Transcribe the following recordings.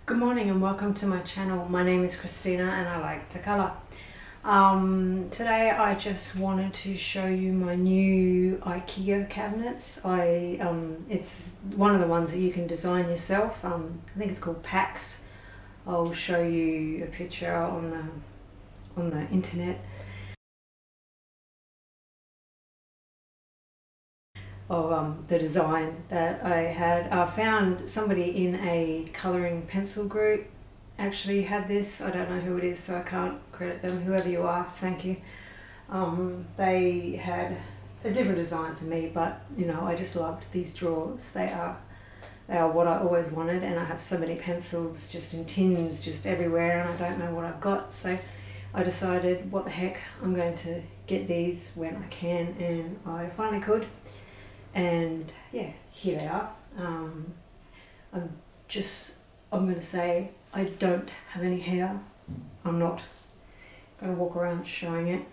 Good morning and welcome to my channel. My name is Christina and I like to colour. Today I just wanted to show you my new Ikea cabinets. It's one of the ones that you can design yourself. I think it's called Pax. I'll show you a picture on the internet of the design that I had. I found somebody in a colouring pencil group actually had this. I don't know who it is, so I can't credit them. Whoever you are, thank you. They had a different design to me, but you know, I just loved these drawers. They are what I always wanted, and I have so many pencils just in tins just everywhere, and I don't know what I've got, so I decided, what the heck, I'm going to get these when I can, and I finally could. And yeah, here they are. I'm going to say I don't have any hair. I'm not going to walk around showing it.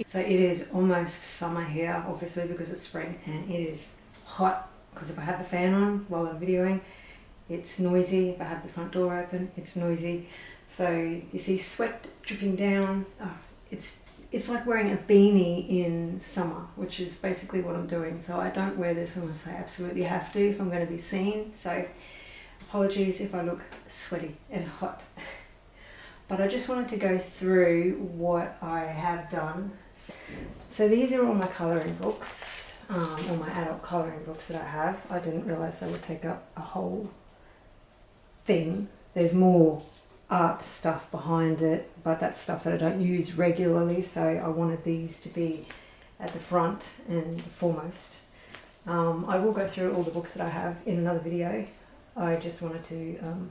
So it is almost summer here, obviously, because it's spring, and it is hot because if I have the fan on while I'm videoing, it's noisy. If I have the front door open, it's noisy. So you see sweat dripping down. Oh, it's like wearing a beanie in summer, which is basically what I'm doing. So I don't wear this unless I absolutely have to, if I'm going to be seen. So apologies if I look sweaty and hot. But I just wanted to go through what I have done. So these are all my colouring books, all my adult colouring books that I have. I didn't realise they would take up a whole thing. There's more art stuff behind it, but that's stuff that I don't use regularly, so I wanted these to be at the front and foremost. I will go through all the books that I have in another video. I just wanted to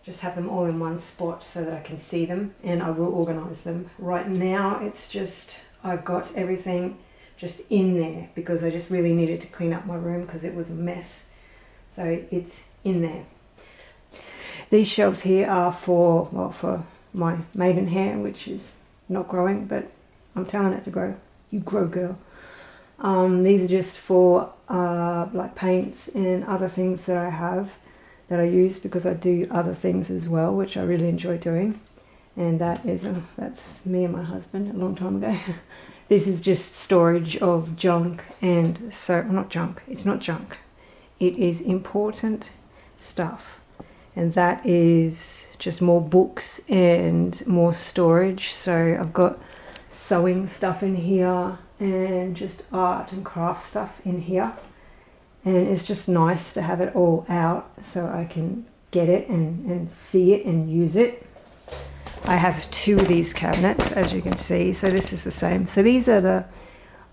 just have them all in one spot so that I can see them, and I will organise them. Right now it's just, I've got everything just in there because I just really needed to clean up my room because it was a mess. So it's in there. These shelves here are for my maiden hair, which is not growing, but I'm telling it to grow. You grow, girl. These are just for like paints and other things that I have that I use because I do other things as well, which I really enjoy doing. And that's me and my husband a long time ago. This is just storage of junk, and so not junk. It's not junk. It is important stuff. And that is just more books and more storage. So I've got sewing stuff in here and just art and craft stuff in here. And it's just nice to have it all out so I can get it and see it and use it. I have two of these cabinets, as you can see. So this is the same. So these are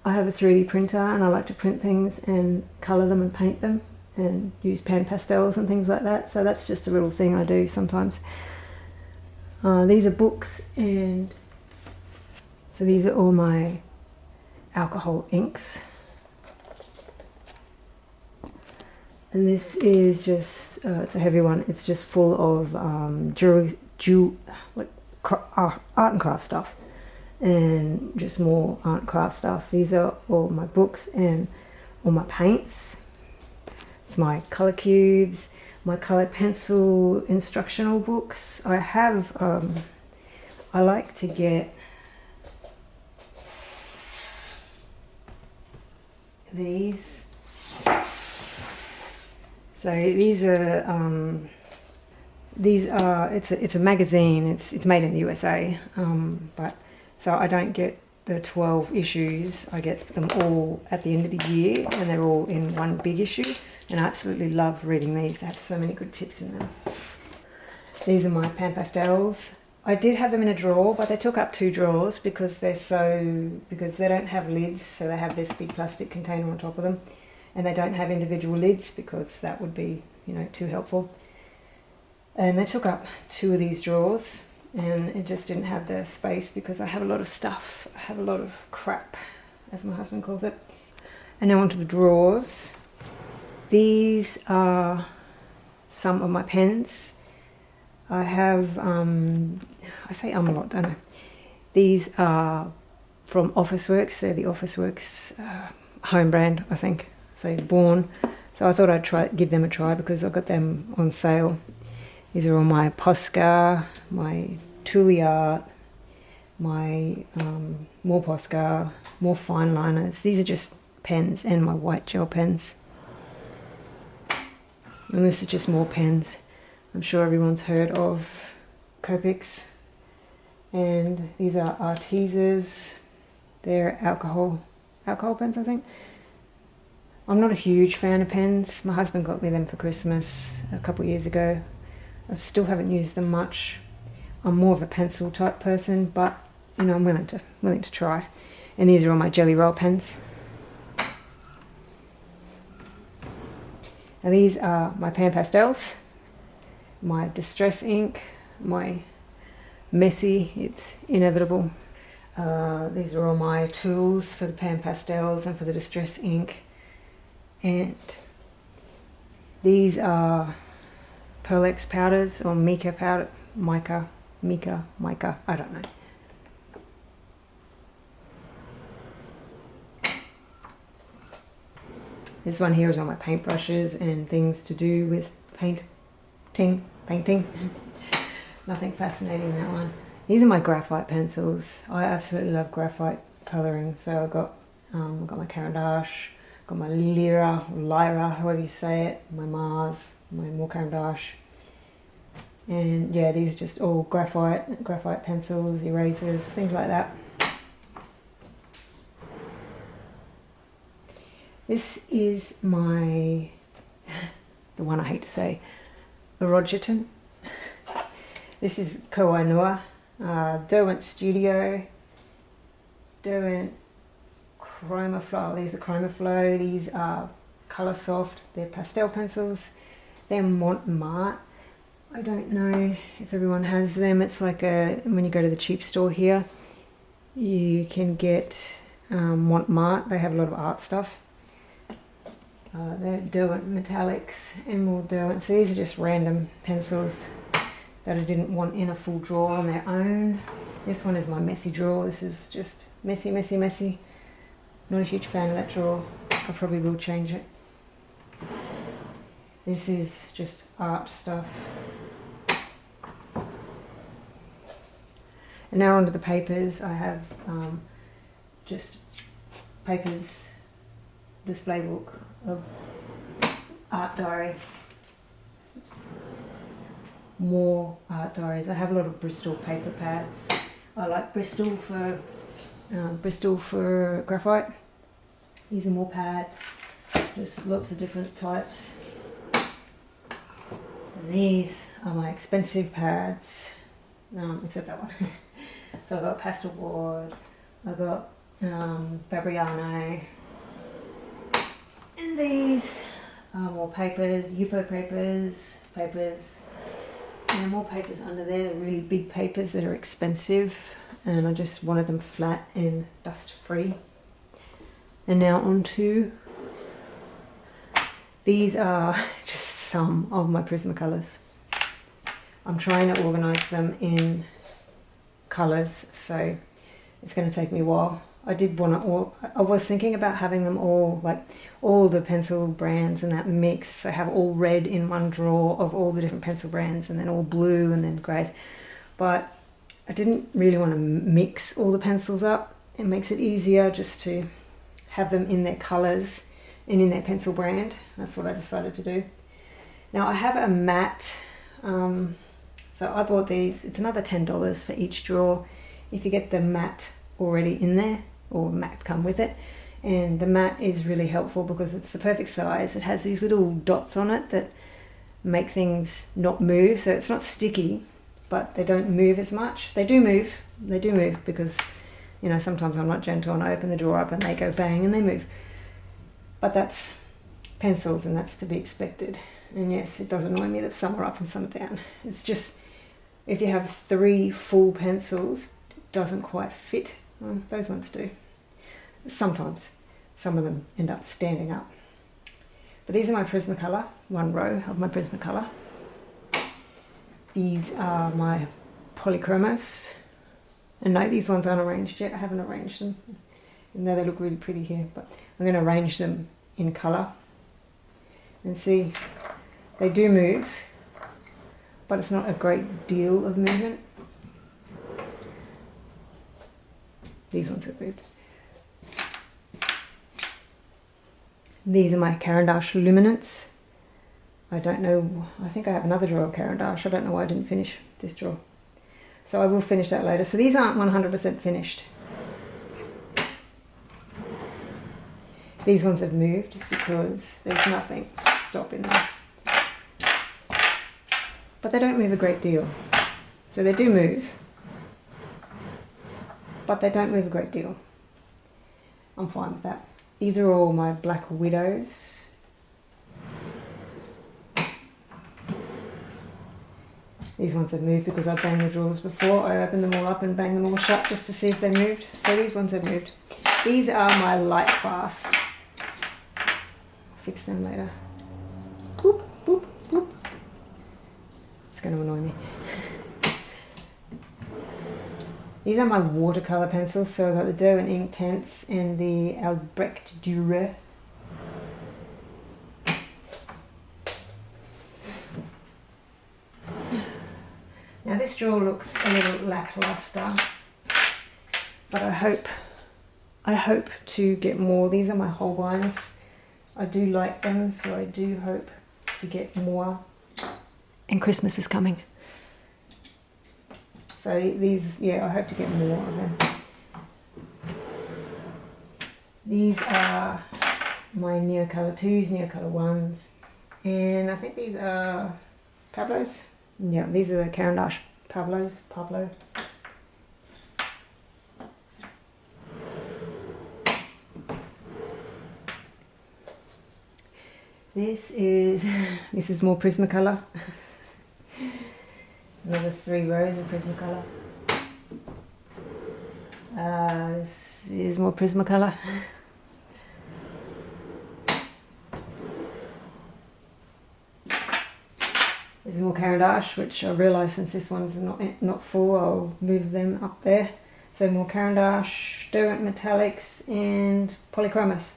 I have a 3D printer and I like to print things and colour them and paint them and use pan pastels and things like that. So that's just a little thing I do sometimes. These are books, and so these are all my alcohol inks. And this is just, it's a heavy one. It's just full of art and craft stuff, and just more art and craft stuff. These are all my books and all my paints. It's my colour cubes, my coloured pencil instructional books. I have, I like to get these. So these are, it's a magazine, it's made in the USA, but so I don't get the 12 issues, I get them all at the end of the year, and they're all in one big issue, and I absolutely love reading these. They have so many good tips in them. These are my pan pastels. I did have them in a drawer, but they took up 2 drawers because they don't have lids, so they have this big plastic container on top of them, and they don't have individual lids because that would be, you know, too helpful. And they took up 2 of these drawers, and it just didn't have the space because I have a lot of stuff. I have a lot of crap, as my husband calls it. And now onto the drawers. These are some of my pens. I have, I say a lot, don't I? These are from Officeworks. They're the Officeworks home brand, I think. So Born. So I thought I'd give them a try because I got them on sale. These are all my Posca, my Tuli art, my more Posca, more fine liners. These are just pens and my white gel pens. And this is just more pens. I'm sure everyone's heard of Copics. And these are Arteses. They're alcohol pens, I think. I'm not a huge fan of pens. My husband got me them for Christmas a couple of years ago. I still haven't used them much. I'm more of a pencil type person, but you know, I'm willing to try. And these are all my Jelly Roll pens. Now these are my pan pastels, my distress ink, my messy, it's inevitable. These are all my tools for the pan pastels and for the distress ink. And these are Pearl-Ex powders or mica powder, mica, I don't know. This one here is all my paintbrushes and things to do with painting. Nothing fascinating in that one. These are my graphite pencils. I absolutely love graphite colouring. So I've got my Caran d'Ache, got my Lyra, however you say it, my Mars, my more Caran d'Ache. And yeah, these are just all graphite pencils, erasers, things like that. This is my, the one I hate to say, Erogeton. This is Koh Noa, Derwent Studio, Derwent Chromaflow. These are Chromaflow. These are Colour Soft. They're pastel pencils. They're Montmartre. I don't know if everyone has them. It's like when you go to the cheap store here, you can get Montmartre. They have a lot of art stuff. They're Derwent Metallics, Emerald Derwent. So these are just random pencils that I didn't want in a full drawer on their own. This one is my messy drawer. This is just messy. Not a huge fan of that drawer. I probably will change it. This is just art stuff. And now onto the papers. I have just papers, display book, of art diary. More art diaries. I have a lot of Bristol paper pads. I like Bristol for graphite. These are more pads, just lots of different types. And these are my expensive pads, except that one. So I've got pastel board, I've got Fabriano, and these are more papers, Yupo papers, and more papers under there. They're really big papers that are expensive, and I just wanted them flat and dust free. And now onto, these are just some of my Prismacolors. I'm trying to organise them in colours, so it's going to take me a while. I was thinking about having them all, like all the pencil brands and that mix. So have all red in one drawer of all the different pencil brands, and then all blue and then greys. But I didn't really want to mix all the pencils up. It makes it easier just to have them in their colours and in their pencil brand. That's what I decided to do. Now I have a matte, so I bought these. It's another $10 for each drawer if you get the matte already in there, or matte come with it. And the matte is really helpful because it's the perfect size. It has these little dots on it that make things not move, so it's not sticky, but they don't move as much. They do move because, you know, sometimes I'm not gentle and I open the drawer up and they go bang and they move. But that's pencils and that's to be expected. And yes, it does annoy me that some are up and some are down. It's just, if you have 3 full pencils, it doesn't quite fit. Well, those ones do. Sometimes some of them end up standing up. But these are my Prismacolor, one row of my Prismacolor. These are my Polychromos. And no, these ones aren't arranged yet. I haven't arranged them. Even though they look really pretty here. But I'm going to arrange them in colour. And see, they do move. but it's not a great deal of movement. These ones have moved. These are my Caran d'Ache luminants. I don't know, I think I have another drawer of Caran d'Ache. I don't know why I didn't finish this drawer. So I will finish that later. So these aren't 100% finished. These ones have moved because there's nothing stopping them. But they don't move a great deal. So they do move, but they don't move a great deal. I'm fine with that. These are all my Black Widows. These ones have moved because I banged the drawers before. I opened them all up and banged them all shut just to see if they moved. So these ones have moved. These are my Light Fast. I'll fix them later. Boop, boop, boop. It's going to annoy me. These are my watercolour pencils. So I've got the Derwent Inktense and the Albrecht Dürer. Now this drawer looks a little lackluster, but I hope to get more. These are my Holbeins. I do like them, so I do hope to get more. And Christmas is coming. So these, yeah, I hope to get more of them. These are my Neocolor 2s, Neocolor 1s, and I think these are Pablos. Yeah, these are the Caran d'Ache Pablo. This is more Prismacolor. Another 3 rows of Prismacolor. This is more Prismacolor. This is more Caran d'Ache, which I realise since this one's not full, I'll move them up there. So more Caran d'Ache, Derwent Metallics, and Polychromos.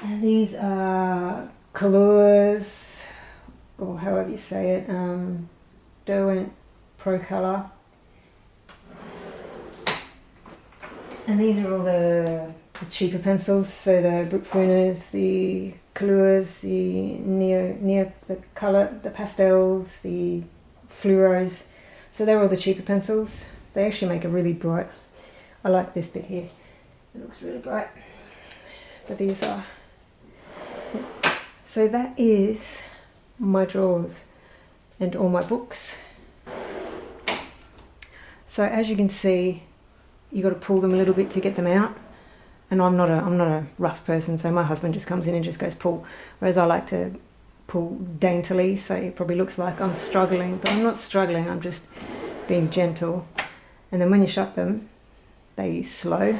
And these are Couleurs, or however you say it, Derwent Pro Color. And these are all the cheaper pencils, so the Brookfuners, the Couleurs, the the colour, the pastels, the fluoros. So they're all the cheaper pencils. They actually make a really bright. I like this bit here. It looks really bright. But these are. So that is my drawers and all my books. So as you can see, you got to pull them a little bit to get them out. And I'm not a rough person, so my husband just comes in and just goes pull. Whereas I like to pull daintily, so it probably looks like I'm struggling, but I'm not struggling, I'm just being gentle. And then when you shut them, they slow.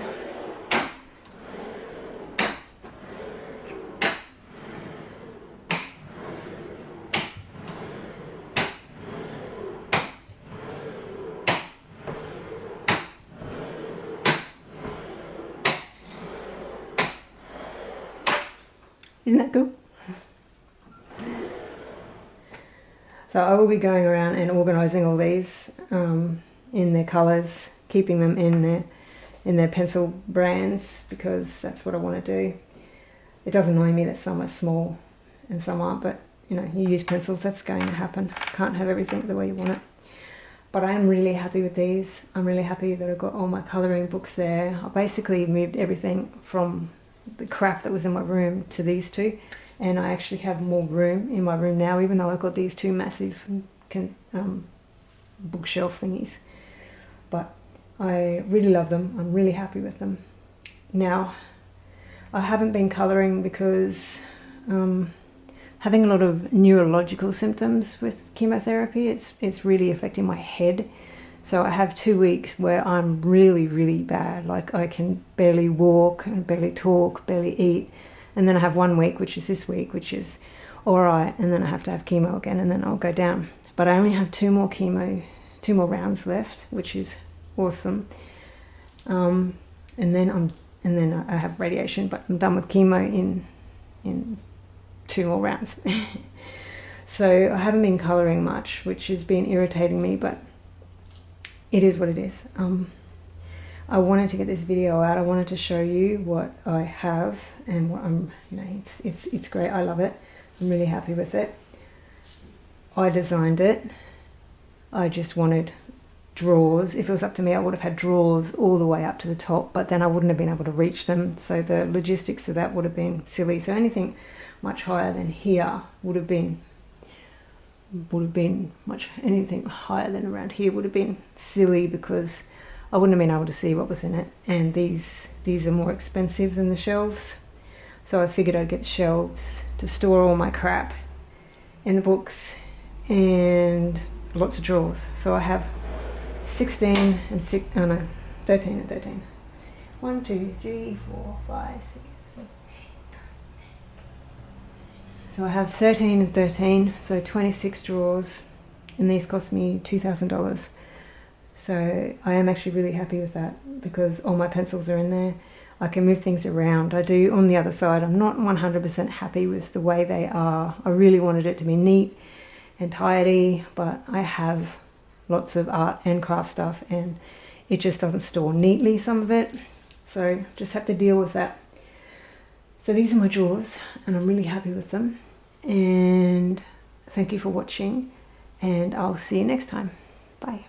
Isn't that cool? So I will be going around and organising all these in their colours, keeping them in their pencil brands, because that's what I want to do. It does annoy me that some are small and some aren't, but you know, you use pencils, that's going to happen. Can't have everything the way you want it. But I am really happy with these. I'm really happy that I've got all my colouring books there. I basically moved everything from the crap that was in my room to these two, and I actually have more room in my room now, even though I've got these two massive bookshelf thingies. But I really love them. I'm really happy with them. Now, I haven't been colouring because having a lot of neurological symptoms with chemotherapy, it's really affecting my head. So I have 2 weeks where I'm really, really bad. Like I can barely walk, and barely talk, barely eat. And then I have 1 week, which is this week, which is all right. And then I have to have chemo again, and then I'll go down. But I only have 2 more rounds left, which is awesome. And then I have radiation, but I'm done with chemo in 2 more rounds. So I haven't been colouring much, which has been irritating me, but it is what it is. I wanted to get this video out. I wanted to show you what I have and what I'm, it's great. I love it. I'm really happy with it. I designed it. I just wanted drawers. If it was up to me, I would have had drawers all the way up to the top, but then I wouldn't have been able to reach them. So the logistics of that would have been silly. So anything much higher than here would have been anything higher than around here would have been silly, because I wouldn't have been able to see what was in it. And these are more expensive than the shelves. So I figured I'd get shelves to store all my crap and the books and lots of drawers. So I have 13 and 13. 1, 2, 3, 4, 5, 6, 7. So I have 13 and 13, so 26 drawers, and these cost me $2,000. So I am actually really happy with that, because all my pencils are in there. I can move things around. I do on the other side. I'm not 100% happy with the way they are. I really wanted it to be neat and tidy, but I have lots of art and craft stuff, and it just doesn't store neatly, some of it. So just have to deal with that. So these are my drawers, and I'm really happy with them. And thank you for watching, and I'll see you next time. Bye.